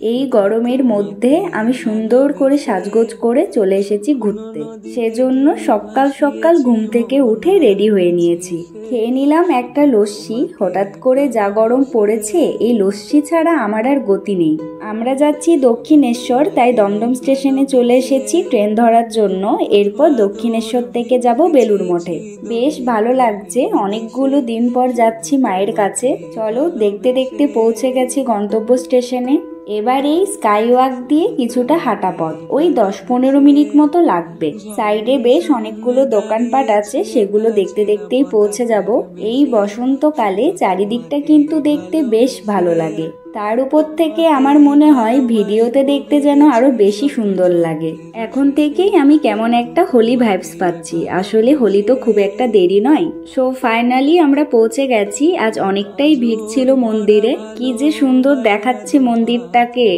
এই গরমের মধ্যে আমি সুন্দর করে সাজগোজ করে চলে এসেছি ঘুরতে। সেজন্য সকাল সকাল ঘুম থেকে উঠে রেডি হয়ে নিয়েছি। খেয়ে নিলাম একটা লস্যি। হঠাৎ করে যা গরম পড়েছে, এই লস্যি ছাড়া আমার আর গতি নেই। আমরা যাচ্ছি দক্ষিণেশ্বর, তাই দমদম স্টেশনে চলে এসেছি ট্রেন ধরার জন্য। এরপর দক্ষিণেশ্বর থেকে যাব বেলুড় মঠে। বেশ ভালো লাগছে, অনেকগুলো দিন পর যাচ্ছি মায়ের কাছে। চলো, দেখতে দেখতে পৌঁছে গেছি গন্তব্য স্টেশনে। এবার এই স্কাইওয়াক দিয়ে কিছুটা হাঁটা পথ, ওই 10-15 মিনিট মতো লাগবে। সাইডে বেশ অনেকগুলো দোকানপাট আছে, সেগুলো দেখতে দেখতেই পৌঁছে যাব। এই বসন্তকালে চারিদিকটা কিন্তু দেখতে বেশ ভালো লাগে। তার উপর থেকে আমার মনে হয় ভিডিওতে দেখতে যেন আরো বেশি সুন্দর লাগে। এখন থেকেই আমি কেমন একটা হোলি ভাইবস পাচ্ছি। আসলে হোলি তো খুব একটা দেরি নয়। সো ফাইনালি আমরা পৌঁছে গেছি। আজ অনেকটাই ভিড় ছিল মন্দিরে। কি যে সুন্দর দেখাচ্ছে মন্দিরটাকে।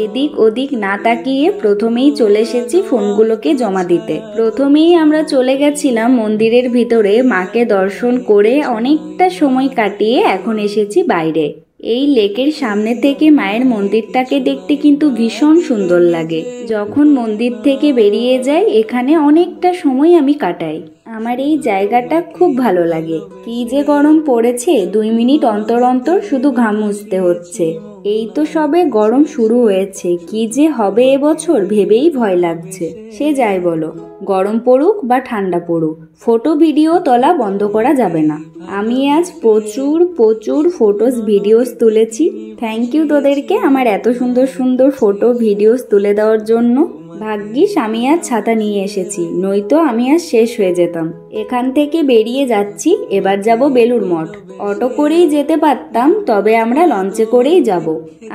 এদিক ওদিক না তাকিয়ে প্রথমেই চলে এসেছি ফোনগুলোকে জমা দিতে। প্রথমেই আমরা চলে গেছিলাম মন্দিরের ভিতরে। মাকে দর্শন করে অনেকটা সময় কাটিয়ে এখন এসেছি বাইরে। এই লেকের সামনে থেকে মায়ের মন্দিরটাকে দেখতে কিন্তু ভীষণ সুন্দর লাগে। যখন মন্দির থেকে বেরিয়ে যাই, এখানে অনেকটা সময় আমি কাটাই। আমার এই জায়গাটা খুব ভালো লাগে। কি যে গরম পড়েছে, 2 মিনিট অন্তর অন্তর শুধু ঘাম মুছতে হচ্ছে। এই তো সবে গরম শুরু হয়েছে, কি যে হবে এবছর ভেবেই ভয় লাগছে। সে যাই বলো, গরম পড়ুক বা ঠান্ডা পড়ুক, ফটো ভিডিও তোলা বন্ধ করা যাবে না। আমি আজ প্রচুর প্রচুর ফটোস ভিডিওস তুলেছি। থ্যাংক ইউ তোদেরকে আমার এত সুন্দর সুন্দর ফটো ভিডিওস তুলে দেওয়ার জন্য। ভাগ্যিস আমি আজ ছাতা নিয়ে এসেছি, নয়তো আমি আজ শেষ হয়ে যেতাম। এখান থেকে বেরিয়ে যাচ্ছি, এবার যাব বেলুড় মঠ। অটো করেই যেতে পারতাম, তবে আমরা লঞ্চে করেই যাব।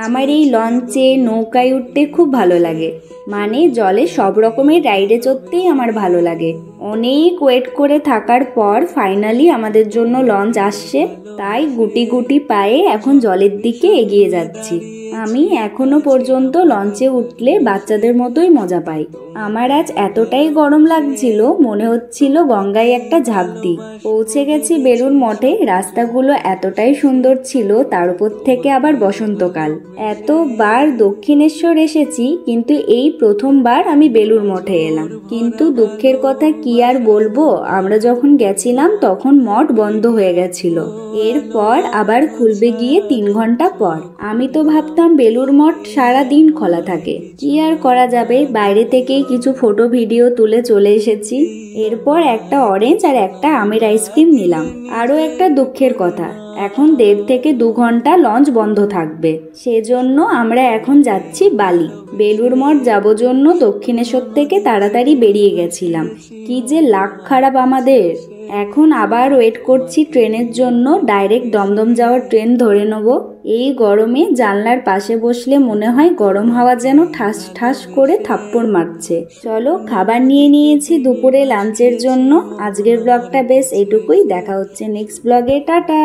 আমার এই লঞ্চে নৌকায় উঠতে খুব ভালো লাগে। মানে জলে সব রকমের রাইডে চড়তেই আমার ভালো লাগে। অনেক ওয়েট করে থাকার পর ফাইনালি আমাদের জন্য লঞ্চ আসছে, তাই গুটি গুটি পায়ে এখন জলের দিকে এগিয়ে যাচ্ছি। আমি এখনো পর্যন্ত লঞ্চে উঠলে বাচ্চাদের মতোই মজা পাই। আমার আজ এতটাই গরম লাগছিল, মনে হচ্ছিল গঙ্গায় একটা ঝাঁপ দিই। পৌঁছে গেছি বেলুড় মঠে। রাস্তাগুলো এতটাই সুন্দর ছিল, তার উপর থেকে আবার বসন্তকাল। এতবার দক্ষিণেশ্বর এসেছি, কিন্তু এই প্রথমবার আমি বেলুড় মঠে এলাম। কিন্তু দুঃখের কথা কি আর বলবো, আমরা যখন গেছিলাম তখন মঠ বন্ধ হয়ে গেছিল। এরপর আবার খুলবে গিয়ে 3 ঘন্টা পর। আমি তো ভাবতাম বেলুড় মঠ সারাদিন খোলা থাকে। কি আর করা যাবে, বাইরে থেকেই কিছু ফটো ভিডিও তুলে চলে এসেছি। এরপর একটা অরেঞ্জ আর একটা আমের আইসক্রিম নিলাম। আরো একটা দুঃখের কথা, এখন 1.5 থেকে 2 ঘন্টা লঞ্চ বন্ধ থাকবে। সেজন্য আমরা এখন যাচ্ছি বালি। বেলুড় মঠ যাবো জন্য দক্ষিণেশ্বর থেকে তাড়াতাড়ি বেরিয়ে গেছিলাম। কি যে লাক খারাপ আমাদের। এখন আবার ওয়েট করছি ট্রেনের জন্য। ডাইরেক্ট দমদম যাওয়ার ট্রেন ধরে নেব। এই গরমে জানলার পাশে বসলে মনে হয় গরম হাওয়া যেন ঠাস ঠাস করে থাপ্পড় মারছে। চলো, খাবার নিয়ে নিয়েছি দুপুরে লাঞ্চের জন্য। আজকের ব্লগটা বেশ এটুকুই। দেখা হচ্ছে নেক্সট ব্লগে। টাটা।